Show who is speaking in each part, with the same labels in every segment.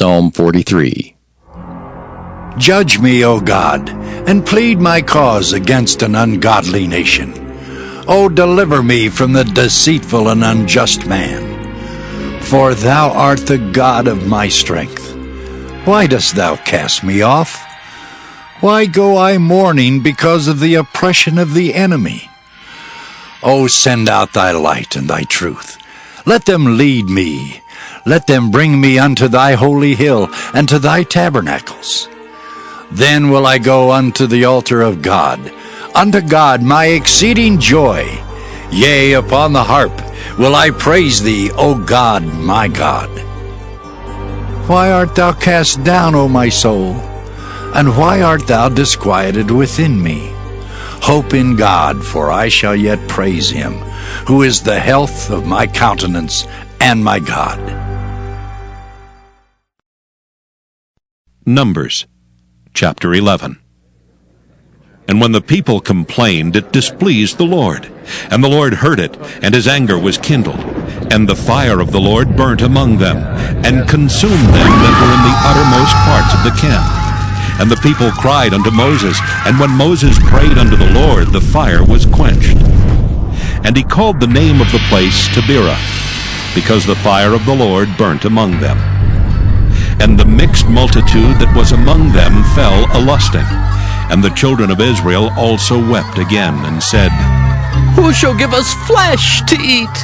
Speaker 1: Psalm 43.
Speaker 2: Judge me, O God, and plead my cause against an ungodly nation. O deliver me from the deceitful and unjust man. For thou art the God of my strength. Why dost thou cast me off? Why go I mourning because of the oppression of the enemy? O send out thy light and thy truth. Let them lead me. Let them bring me unto thy holy hill and to thy tabernacles. Then will I go unto the altar of God, unto God my exceeding joy. Yea, upon the harp will I praise thee, O God, my God. Why art thou cast down, O my soul? And why art thou disquieted within me? Hope in God, for I shall yet praise him, who is the health of my countenance and my God.
Speaker 3: Numbers, chapter 11. And when the people complained, it displeased the Lord. And the Lord heard it, and his anger was kindled. And the fire of the Lord burnt among them, and consumed them that were in the uttermost parts of the camp. And the people cried unto Moses, and when Moses prayed unto the Lord, the fire was quenched. And he called the name of the place Taberah, because the fire of the Lord burnt among them. And the mixed multitude that was among them fell a-lusting. And the children of Israel also wept again, and said,
Speaker 4: Who shall give us flesh to eat?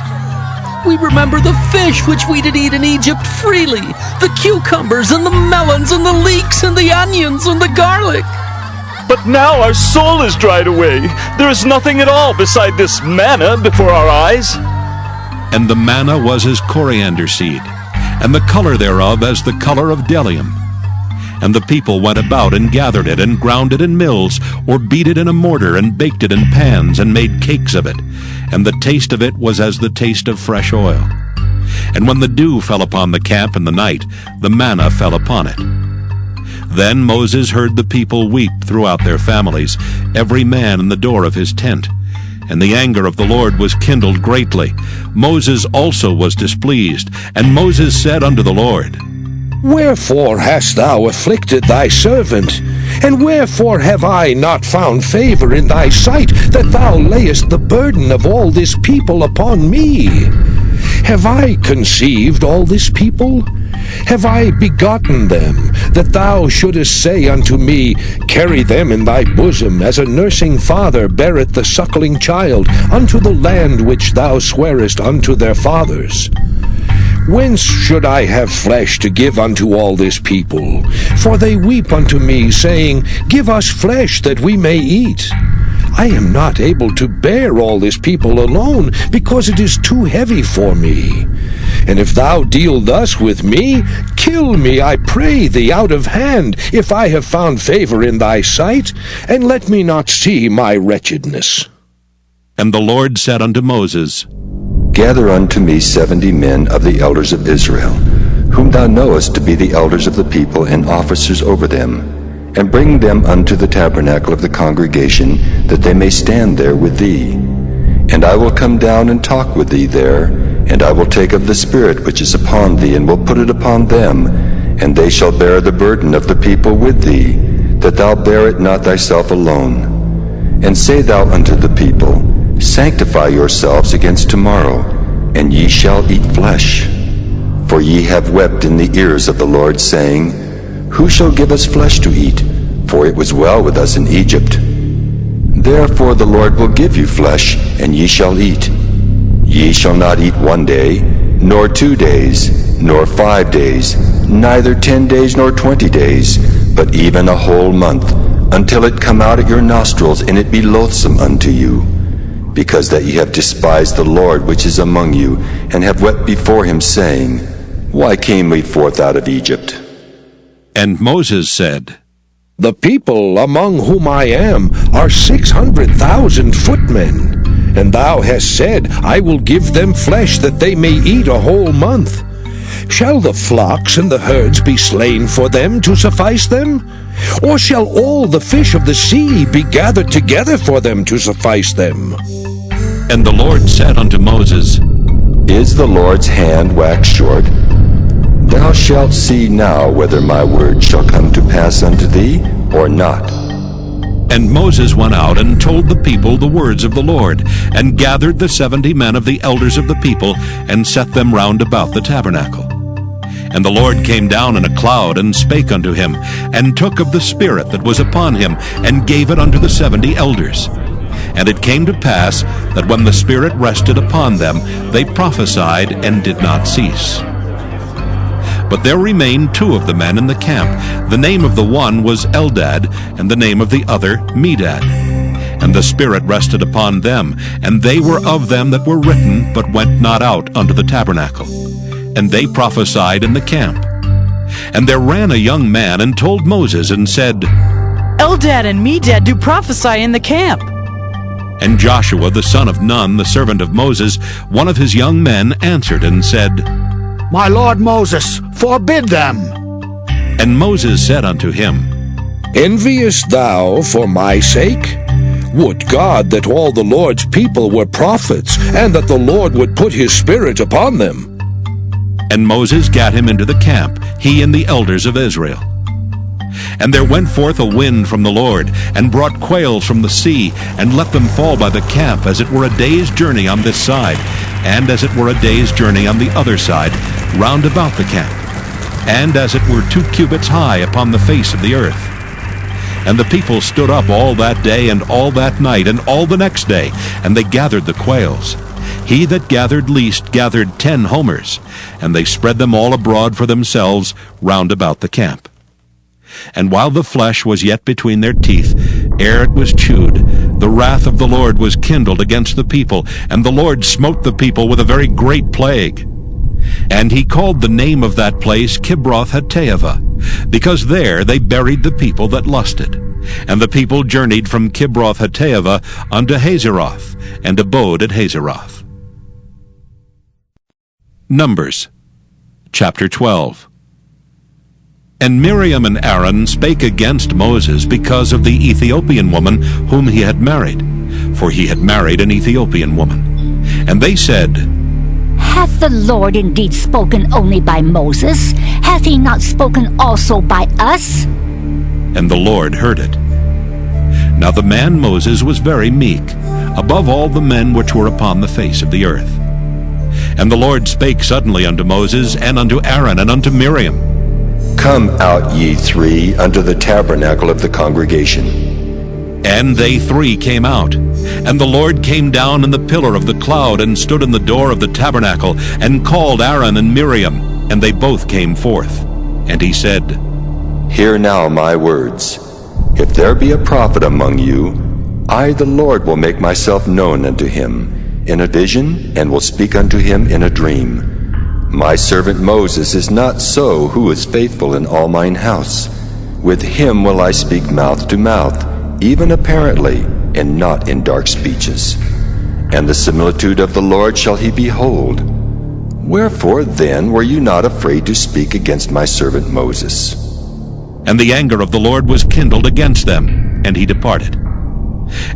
Speaker 4: We remember the fish which we did eat in Egypt freely, the cucumbers and the melons and the leeks and the onions and the garlic.
Speaker 5: But now our soul is dried away. There is nothing at all beside this manna before our eyes.
Speaker 3: And the manna was as coriander seed, and the color thereof as the color of bdellium. And the people went about and gathered it, and ground it in mills, or beat it in a mortar, and baked it in pans, and made cakes of it. And the taste of it was as the taste of fresh oil. And when the dew fell upon the camp in the night, the manna fell upon it. Then Moses heard the people weep throughout their families, every man in the door of his tent. And the anger of the Lord was kindled greatly. Moses also was displeased. And Moses said unto the Lord,
Speaker 6: Wherefore hast thou afflicted thy servant? And wherefore have I not found favor in thy sight, that thou layest the burden of all this people upon me? Have I conceived all this people? Have I begotten them, that thou shouldest say unto me, Carry them in thy bosom, as a nursing father beareth the suckling child, unto the land which thou swarest unto their fathers? Whence should I have flesh to give unto all this people? For they weep unto me, saying, Give us flesh that we may eat. I am not able to bear all this people alone, because it is too heavy for me. And if thou deal thus with me, kill me, I pray thee, out of hand, if I have found favor in thy sight, and let me not see my wretchedness.
Speaker 3: And the Lord said unto Moses,
Speaker 7: Gather unto me 70 men of the elders of Israel, whom thou knowest to be the elders of the people and officers over them, and bring them unto the tabernacle of the congregation, that they may stand there with thee. And I will come down and talk with thee there, and I will take of the Spirit which is upon thee, and will put it upon them, and they shall bear the burden of the people with thee, that thou bear it not thyself alone. And say thou unto the people, Sanctify yourselves against tomorrow, and ye shall eat flesh. For ye have wept in the ears of the Lord, saying, Who shall give us flesh to eat? For it was well with us in Egypt. Therefore the Lord will give you flesh, and ye shall eat. Ye shall not eat 1 day, nor 2 days, nor 5 days, neither 10 days nor 20 days, but even a whole month, until it come out at your nostrils, and it be loathsome unto you. Because that ye have despised the Lord which is among you, and have wept before him, saying, Why came we forth out of Egypt?
Speaker 3: And Moses said,
Speaker 6: The people among whom I am are 600,000 footmen. And thou hast said, I will give them flesh that they may eat a whole month. Shall the flocks and the herds be slain for them to suffice them? Or shall all the fish of the sea be gathered together for them to suffice them?
Speaker 3: And the Lord said unto Moses,
Speaker 7: Is the Lord's hand waxed short? Thou shalt see now whether my word shall come to pass unto thee or not.
Speaker 3: And Moses went out and told the people the words of the Lord, and gathered the 70 men of the elders of the people, and set them round about the tabernacle. And the Lord came down in a cloud, and spake unto him, and took of the Spirit that was upon him, and gave it unto the 70 elders. And it came to pass, that when the Spirit rested upon them, they prophesied, and did not cease. But there remained 2 of the men in the camp. The name of the one was Eldad, and the name of the other Medad. And the Spirit rested upon them, and they were of them that were written, but went not out unto the tabernacle. And they prophesied in the camp. And there ran a young man, and told Moses, and said,
Speaker 1: Eldad and Medad do prophesy in the camp.
Speaker 3: And Joshua the son of Nun, the servant of Moses, one of his young men, answered and said,
Speaker 2: My lord Moses, forbid them.
Speaker 3: And Moses said unto him,
Speaker 6: Enviest thou for my sake? Would God that all the Lord's people were prophets, and that the Lord would put his Spirit upon them.
Speaker 3: And Moses gat him into the camp, he and the elders of Israel. And there went forth a wind from the Lord, and brought quails from the sea, and let them fall by the camp, as it were a day's journey on this side, and as it were a day's journey on the other side, round about the camp, and as it were 2 cubits high upon the face of the earth. And the people stood up all that day, and all that night, and all the next day, and they gathered the quails. He that gathered least gathered 10 homers, and they spread them all abroad for themselves round about the camp. And while the flesh was yet between their teeth, ere it was chewed, the wrath of the Lord was kindled against the people, and the Lord smote the people with a very great plague. And he called the name of that place Kibroth-Hattaavah, because there they buried the people that lusted. And the people journeyed from Kibroth-Hattaavah unto Hazeroth, and abode at Hazeroth. Numbers chapter 12. And Miriam and Aaron spake against Moses because of the Ethiopian woman whom he had married, for he had married an Ethiopian woman. And they said,
Speaker 8: Hath the Lord indeed spoken only by Moses? Hath he not spoken also by us?
Speaker 3: And the Lord heard it. Now the man Moses was very meek, above all the men which were upon the face of the earth. And the Lord spake suddenly unto Moses, and unto Aaron, and unto Miriam.
Speaker 7: Come out, ye 3, unto the tabernacle of the congregation.
Speaker 3: And they 3 came out. And the Lord came down in the pillar of the cloud, and stood in the door of the tabernacle, and called Aaron and Miriam, and they both came forth. And he said,
Speaker 7: Hear now my words. If there be a prophet among you, I the Lord will make myself known unto him in a vision, and will speak unto him in a dream. My servant Moses is not so, who is faithful in all mine house. With him will I speak mouth to mouth, even apparently, and not in dark speeches. And the similitude of the Lord shall he behold. Wherefore then were you not afraid to speak against my servant Moses?
Speaker 3: And the anger of the Lord was kindled against them, and he departed.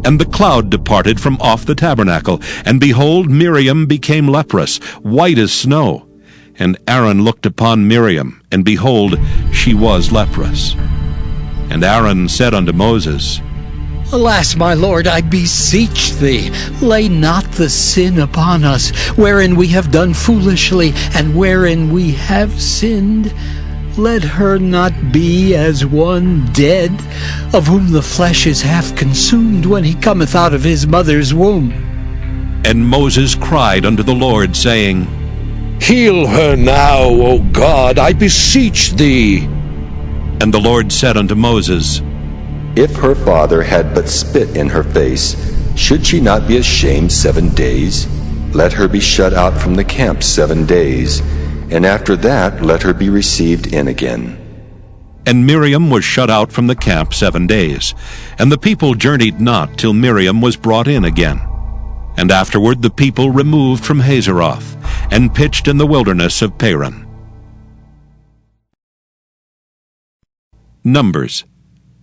Speaker 3: And the cloud departed from off the tabernacle, and behold, Miriam became leprous, white as snow. And Aaron looked upon Miriam, and behold, she was leprous. And Aaron said unto Moses,
Speaker 4: Alas, my Lord, I beseech thee, lay not the sin upon us, wherein we have done foolishly, and wherein we have sinned. Let her not be as one dead, of whom the flesh is half consumed when he cometh out of his mother's womb.
Speaker 3: And Moses cried unto the Lord, saying,
Speaker 6: Heal her now, O God, I beseech thee.
Speaker 3: And the Lord said unto Moses,
Speaker 7: If her father had but spit in her face, should she not be ashamed 7 days? Let her be shut out from the camp 7 days, and after that let her be received in again.
Speaker 3: And Miriam was shut out from the camp 7 days, and the people journeyed not till Miriam was brought in again. And afterward the people removed from Hazeroth, and pitched in the wilderness of Paran. Numbers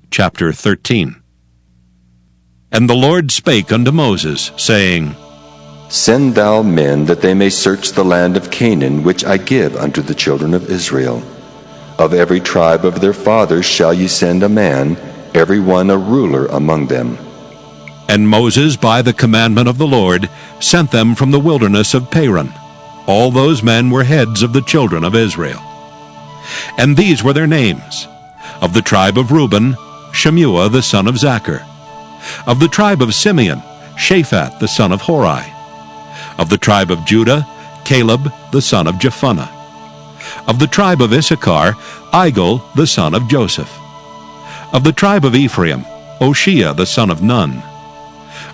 Speaker 3: chapter 13. And the Lord spake unto Moses, saying,
Speaker 7: Send thou men that they may search the land of Canaan, which I give unto the children of Israel. Of every tribe of their fathers shall ye send a man, every one a ruler among them.
Speaker 3: And Moses, by the commandment of the Lord, sent them from the wilderness of Paran. All those men were heads of the children of Israel. And these were their names. Of the tribe of Reuben, Shemuah the son of Zachar. Of the tribe of Simeon, Shaphat the son of Hori. Of the tribe of Judah, Caleb the son of Jephunneh. Of the tribe of Issachar, Igal the son of Joseph. Of the tribe of Ephraim, Oshea the son of Nun.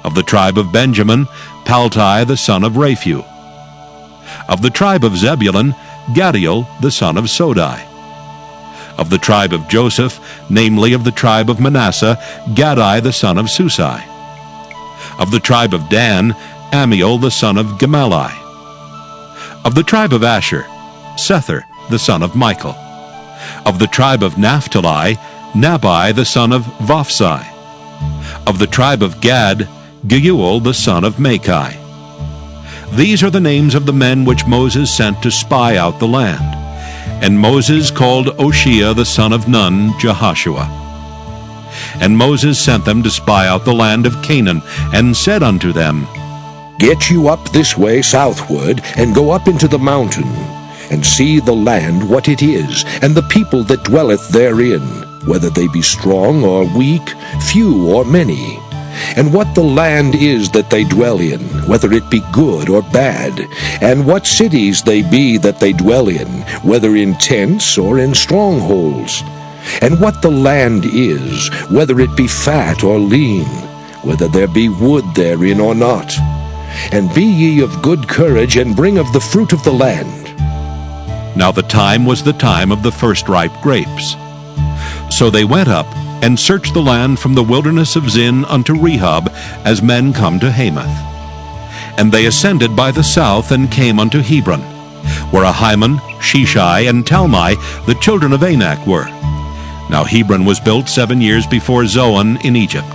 Speaker 3: Of the tribe of Benjamin, Paltai the son of Raphu. Of the tribe of Zebulun, Gadiel the son of Sodai. Of the tribe of Joseph, namely of the tribe of Manasseh, Gadai the son of Susai. Of the tribe of Dan, Amiel the son of Gemalli. Of the tribe of Asher, Sethur the son of Michael. Of the tribe of Naphtali, Nabai the son of Vophsi. Of the tribe of Gad, Geuel the son of Machi. These are the names of the men which Moses sent to spy out the land. And Moses called Oshea the son of Nun Jehoshua. And Moses sent them to spy out the land of Canaan, and said unto them,
Speaker 6: Get you up this way southward, and go up into the mountain, and see the land what it is, and the people that dwelleth therein, whether they be strong or weak, few or many, and what the land is that they dwell in, whether it be good or bad, and what cities they be that they dwell in, whether in tents or in strongholds, and what the land is, whether it be fat or lean, whether there be wood therein or not. And be ye of good courage, and bring of the fruit of the land.
Speaker 3: Now the time was the time of the first ripe grapes. So they went up, and searched the land from the wilderness of Zin unto Rehob, as men come to Hamath. And they ascended by the south, and came unto Hebron, where Ahiman, Sheshai, and Talmai, the children of Anak, were. Now Hebron was built 7 years before Zoan in Egypt.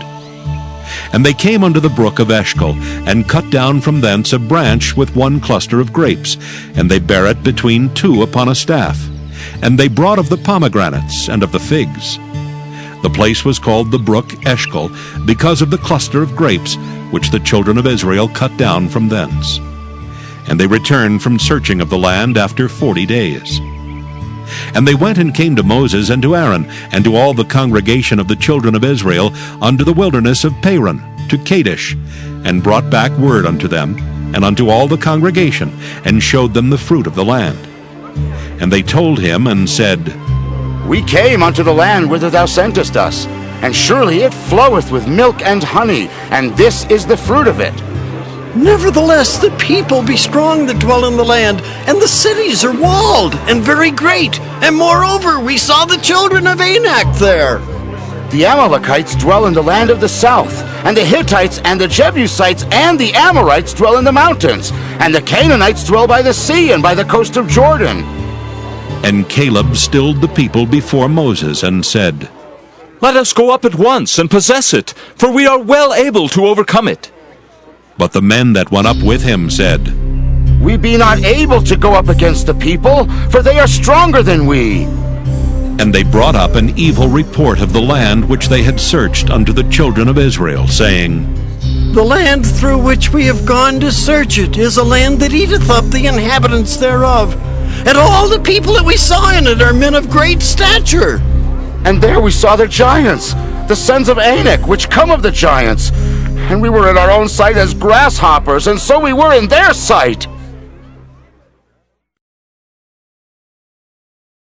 Speaker 3: And they came unto the brook of Eshcol, and cut down from thence a branch with one cluster of grapes, and they bare it between two upon a staff. And they brought of the pomegranates and of the figs. The place was called the brook Eshcol, because of the cluster of grapes which the children of Israel cut down from thence. And they returned from searching of the land after 40 days. And they went and came to Moses and to Aaron, and to all the congregation of the children of Israel, unto the wilderness of Paran, to Kadesh, and brought back word unto them, and unto all the congregation, and showed them the fruit of the land. And they told him, and said,
Speaker 9: We came unto the land whither thou sentest us, and surely it floweth with milk and honey, and this is the fruit of it.
Speaker 10: Nevertheless, the people be strong that dwell in the land, and the cities are walled and very great. And moreover, we saw the children of Anak there.
Speaker 9: The Amalekites dwell in the land of the south, and the Hittites and the Jebusites and the Amorites dwell in the mountains, and the Canaanites dwell by the sea and by the coast of Jordan.
Speaker 3: And Caleb stilled the people before Moses, and said,
Speaker 5: Let us go up at once and possess it, for we are well able to overcome it.
Speaker 3: But the men that went up with him said,
Speaker 9: We be not able to go up against the people, for they are stronger than we.
Speaker 3: And they brought up an evil report of the land which they had searched unto the children of Israel, saying,
Speaker 10: The land through which we have gone to search it is a land that eateth up the inhabitants thereof. And all the people that we saw in it are men of great stature.
Speaker 9: And there we saw the giants, the sons of Anak, which come of the giants. And we were in our own sight as grasshoppers, and so we were in their sight.